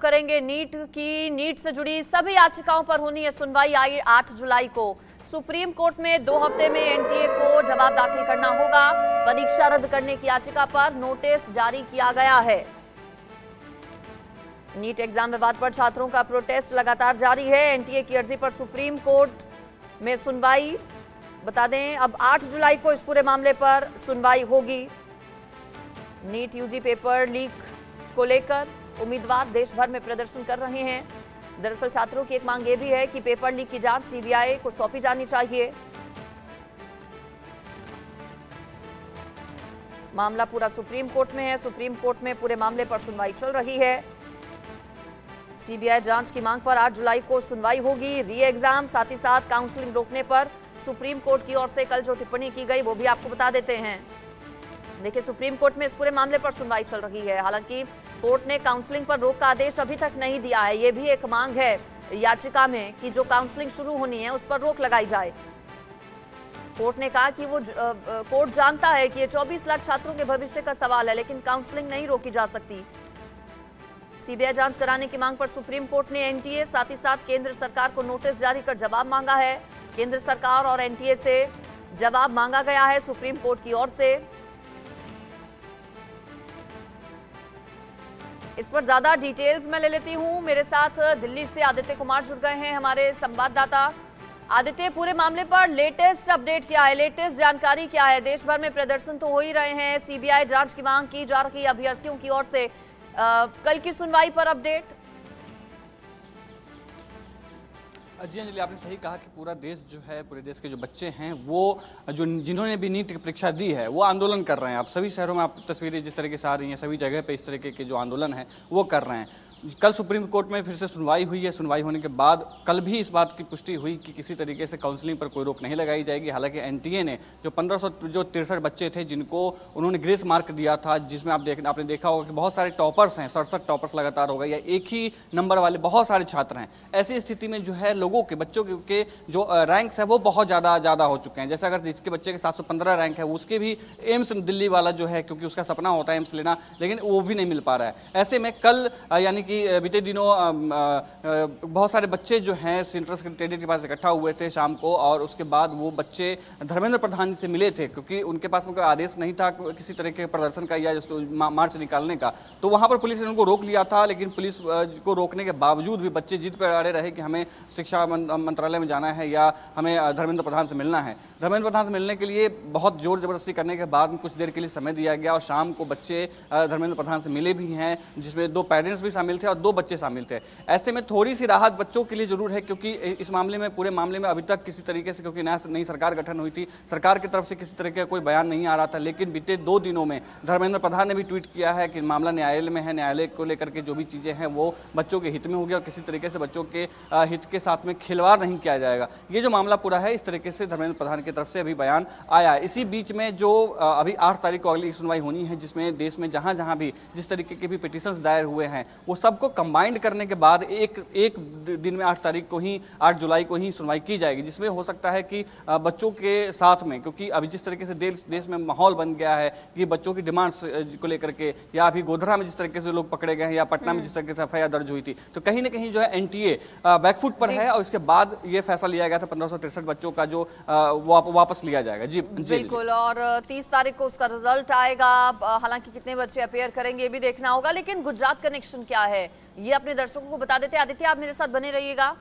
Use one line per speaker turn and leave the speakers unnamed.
करेंगे नीट से जुड़ी सभी याचिकाओं पर होनी है सुनवाई। आई 8 जुलाई को सुप्रीम कोर्ट में 2 हफ्ते में एनटीए को जवाब दाखिल करना होगा। परीक्षा रद्द करने की याचिका पर नोटिस जारी किया गया है। नीट एग्जाम विवाद पर छात्रों का प्रोटेस्ट लगातार जारी है। एनटीए की अर्जी पर सुप्रीम कोर्ट में सुनवाई। बता दें अब 8 जुलाई को इस पूरे मामले पर सुनवाई होगी। नीट यूजी पेपर लीक को लेकर उम्मीदवार देश भर में प्रदर्शन कर रहे हैं। दरअसल छात्रों की एक मांग ये भी है कि पेपर लीक की जांच सीबीआई को सौंपी जानी चाहिए। मामला पूरा सुप्रीम कोर्ट में है। सुप्रीम कोर्ट में पूरे मामले पर सुनवाई चल रही है। सीबीआई जांच की मांग पर 8 जुलाई को सुनवाई होगी। री एग्जाम साथ ही साथ काउंसलिंग रोकने पर सुप्रीम कोर्ट की ओर से कल जो टिप्पणी की गई वो भी आपको बता देते हैं। देखिए सुप्रीम कोर्ट में इस पूरे मामले पर सुनवाई चल रही है। हालांकि कोर्ट ने काउंसलिंग पर रोक का आदेश अभी तक नहीं दिया है। ये भी एक मांग है याचिका में कि जो काउंसलिंग शुरू होनी है उस पर रोक लगाई जाए। कोर्ट ने कहा कि कोर्ट जानता है कि ये 24 लाख छात्रों के भविष्य का सवाल है, लेकिन काउंसलिंग नहीं रोकी जा सकती। सीबीआई जांच कराने की मांग पर सुप्रीम कोर्ट ने एनटीए साथ ही साथ केंद्र सरकार को नोटिस जारी कर जवाब मांगा है। केंद्र सरकार और एनटीए से जवाब मांगा गया है सुप्रीम कोर्ट की ओर से। इस पर ज्यादा डिटेल्स मैं ले लेती हूं। मेरे साथ दिल्ली से आदित्य कुमार जुड़ गए हैं, हमारे संवाददाता। आदित्य, पूरे मामले पर लेटेस्ट अपडेट क्या है, लेटेस्ट जानकारी क्या है? देश भर में प्रदर्शन तो हो ही रहे हैं, सीबीआई जांच की मांग की जा रही है अभ्यर्थियों की ओर से। कल की सुनवाई पर अपडेट।
जी अंजलि, आपने सही कहा कि पूरा देश जो है, पूरे देश के जो बच्चे हैं वो जो जिन्होंने भी नीट की परीक्षा दी है वो आंदोलन कर रहे हैं। आप सभी शहरों में आप तस्वीरें जिस तरीके से आ रही हैं, सभी जगह पे इस तरीके के जो आंदोलन है वो कर रहे हैं। कल सुप्रीम कोर्ट में फिर से सुनवाई हुई है। सुनवाई होने के बाद कल भी इस बात की पुष्टि हुई कि किसी तरीके से काउंसलिंग पर कोई रोक नहीं लगाई जाएगी। हालांकि एनटीए ने जो 1563 बच्चे थे जिनको उन्होंने ग्रेस मार्क दिया था, जिसमें आपने देखा होगा कि बहुत सारे टॉपर्स हैं, 67 टॉपर्स लगातार हो गए या एक ही नंबर वाले बहुत सारे छात्र हैं। ऐसी स्थिति में जो है लोगों के बच्चों के जो रैंक्स है वो बहुत ज़्यादा हो चुके हैं। जैसे अगर जिसके बच्चे के 715 रैंक है उसके भी एम्स दिल्ली वाला जो है, क्योंकि उसका सपना होता है एम्स लेना, लेकिन वो भी नहीं मिल पा रहा है। ऐसे में कल यानी कि बीते दिनों बहुत सारे बच्चे जो हैं सेंट्रल सेक्रेटेरिएट के पास इकट्ठा हुए थे शाम को, और उसके बाद वो बच्चे धर्मेंद्र प्रधान से मिले थे, क्योंकि उनके पास में कोई आदेश नहीं था किसी तरह के प्रदर्शन का या मार्च निकालने का। तो वहाँ पर पुलिस ने उनको रोक लिया था, लेकिन पुलिस को रोकने के बावजूद भी बच्चे जिद पर अड़े रहे कि हमें शिक्षा मंत्रालय में जाना है या हमें धर्मेंद्र प्रधान से मिलना है। धर्मेंद्र प्रधान से मिलने के लिए बहुत जोर जबरदस्ती करने के बाद कुछ देर के लिए समय दिया गया और शाम को बच्चे धर्मेंद्र प्रधान से मिले भी हैं, जिसमें 2 पेरेंट्स भी शामिल थे और 2 बच्चे शामिल थे। ऐसे में थोड़ी सी राहत बच्चों के लिए जरूर है, क्योंकि इस मामले में, पूरे मामले में अभी तक किसी तरीके से, क्योंकि नई सरकार गठन हुई थी, सरकार की तरफ से किसी तरह का कोई बयान नहीं आ रहा था। लेकिन बीते 2 दिनों में धर्मेंद्र प्रधान ने भी ट्वीट किया है कि मामला न्यायालय में है, न्यायालय को लेकर के जो भी चीज़ें हैं वो बच्चों के हित में होगी और किसी तरीके से बच्चों के हित के साथ में खिलवाड़ नहीं किया जाएगा। ये जो मामला पूरा है, इस तरीके से धर्मेंद्र प्रधान की तरफ से अभी बयान आया है। इसी बीच में जो अभी 8 तारीख को अगली सुनवाई होनी है, जिसमें देश में जहां भी जिस तरीके के भी पिटीशंस दायर हुए हैं वो सबको कंबाइंड करने के बाद एक दिन में 8 तारीख को ही, 8 जुलाई को ही सुनवाई की जाएगी, जिसमें हो सकता है कि बच्चों के साथ में, क्योंकि अभी जिस तरीके से देश में माहौल बन गया है कि बच्चों की डिमांड्स को लेकर के, या अभी गोधरा में जिस तरीके से लोग पकड़े गए हैं या पटना में जिस तरीके से एफआईआर दर्ज हुई थी, तो कहीं ना कहीं जो है एनटीए बैकफुट पर है और इसके बाद ये फैसला लिया गया था 1563 बच्चों का जो वापस लिया जाएगा। जी
बिल्कुल। और 30 तारीख को उसका रिजल्ट आएगा। हालांकि कितने बच्चे अपेयर करेंगे ये भी देखना होगा, लेकिन गुजरात कनेक्शन क्या है ये अपने दर्शकों को बता देते हैं। आदित्य, आप मेरे साथ बने रहिएगा।